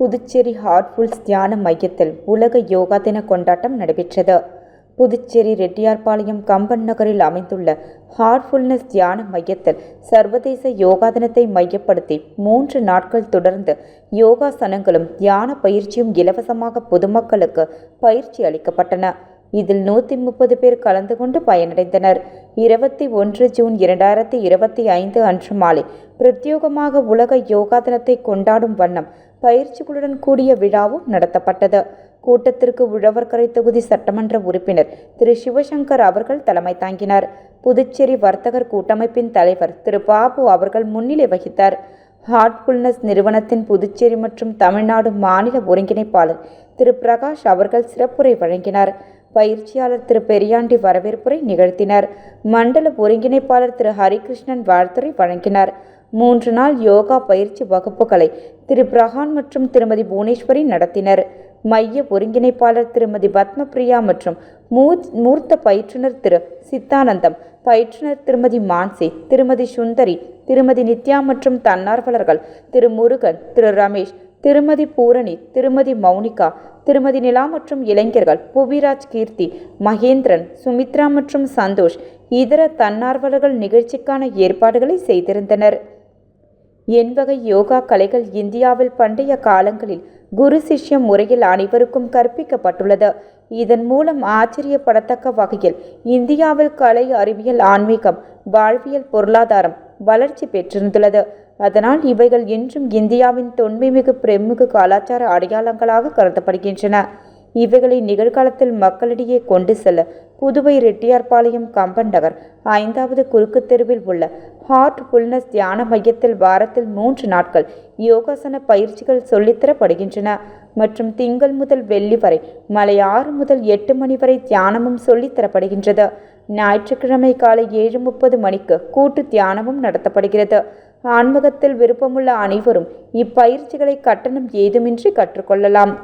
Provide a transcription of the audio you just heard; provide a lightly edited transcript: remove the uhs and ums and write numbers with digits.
புதுச்சேரி ஹார்ட்ஃபுல்ஸ் தியான மையத்தில் உலக யோகா தின கொண்டாட்டம் நடைபெற்றது. புதுச்சேரி ரெட்டியார்பாளையம் கம்பன் நகரில் அமைந்துள்ள ஹார்ட்ஃபுல்னஸ் தியான மையத்தில் சர்வதேச யோகா தினத்தை மையப்படுத்தி 3 நாட்கள் தொடர்ந்து யோகாசனங்களும் தியான பயிற்சியும் இலவசமாக பொதுமக்களுக்கு பயிற்சி அளிக்கப்பட்டன. இதில் 130 பேர் கலந்து கொண்டு பயனடைந்தனர். 21 ஜூன் 2025 அன்று மாலை பிரத்யேகமாக உலக யோகா தினத்தை கொண்டாடும் வண்ணம் பயிற்சிகளுடன் கூடிய விழாவும் நடத்தப்பட்டது. கூட்டத்திற்கு உழவர்கரை தொகுதி சட்டமன்ற உறுப்பினர் திரு சிவசங்கர் அவர்கள் தலைமை தாங்கினார். புதுச்சேரி வர்த்தகர் கூட்டமைப்பின் தலைவர் திரு பாபு அவர்கள் முன்னிலை வகித்தார். ஹார்ட்ஃபுல்னஸ் நிறுவனத்தின் புதுச்சேரி மற்றும் தமிழ்நாடு மாநில ஒருங்கிணைப்பாளர் திரு பிரகாஷ் அவர்கள் சிறப்புரை வழங்கினார். பயிற்சியாளர் திரு பெரியாண்டி வரவேற்புரை நிகழ்த்தினார். மண்டல ஒருங்கிணைப்பாளர் திரு ஹரிகிருஷ்ணன் வாழ்த்துரை வழங்கினார். 3 நாள் யோகா பயிற்சி வகுப்புகளை திரு பிரகான் மற்றும் திருமதி புவனேஸ்வரி நடத்தினர். மைய ஒருங்கிணைப்பாளர் திருமதி பத்மபிரியா மற்றும் மூர்த்த பயிற்றுனர் திரு சித்தானந்தம், பயிற்றுனர் திருமதி மான்சி, திருமதி சுந்தரி, திருமதி நித்யா மற்றும் தன்னார்வலர்கள் திரு முருகன், திரு ரமேஷ், திருமதி பூரணி, திருமதி மௌனிகா, திருமதி நிலா மற்றும் இளைஞர்கள் புவிராஜ், கீர்த்தி, மகேந்திரன், சுமித்ரா மற்றும் சந்தோஷ் இதர தன்னார்வலர்கள் நிகழ்ச்சிக்கான ஏற்பாடுகளை செய்திருந்தனர். எண்வகை யோகா கலைகள் இந்தியாவில் பண்டைய காலங்களில் குரு சிஷ்ய முறையில் அனைவருக்கும் கற்பிக்கப்பட்டுள்ளது. இதன் மூலம் ஆச்சரியப்படத்தக்க வகையில் இந்தியாவில் கலை, அறிவியல், ஆன்மீகம், வாழ்வியல், பொருளாதாரம் வளர்ச்சி பெற்றிருந்துள்ளது. அதனால் இவைகள் இன்றும் இந்தியாவின் தொன்மைமிகு பிரமிகு கலாச்சார அடையாளங்களாக கருதப்படுகின்றன. இவைகளை நிகழ்காலத்தில் மக்களிடையே கொண்டு செல்ல புதுவை ரெட்டியார்பாளையம் கம்பன் நகர் 5வது குறுக்கு தெருவில் உள்ள ஹார்ட்ஃபுல்னஸ் தியான மையத்தில் வாரத்தில் 3 நாட்கள் யோகாசன பயிற்சிகள் சொல்லித்தரப்படுகின்றன மற்றும் திங்கள் முதல் வெள்ளி வரை மாலை 6 முதல் 8 மணி வரை தியானமும் சொல்லித்தரப்படுகின்றது. ஞாயிற்றுக்கிழமை காலை 7:30 மணிக்கு கூட்டு தியானமும் நடத்தப்படுகிறது. ஆன்மீகத்தில் விருப்பமுள்ள அனைவரும் இப்பயிற்சிகளை கட்டணம் ஏதுமின்றி கற்றுக்கொள்ளலாம்.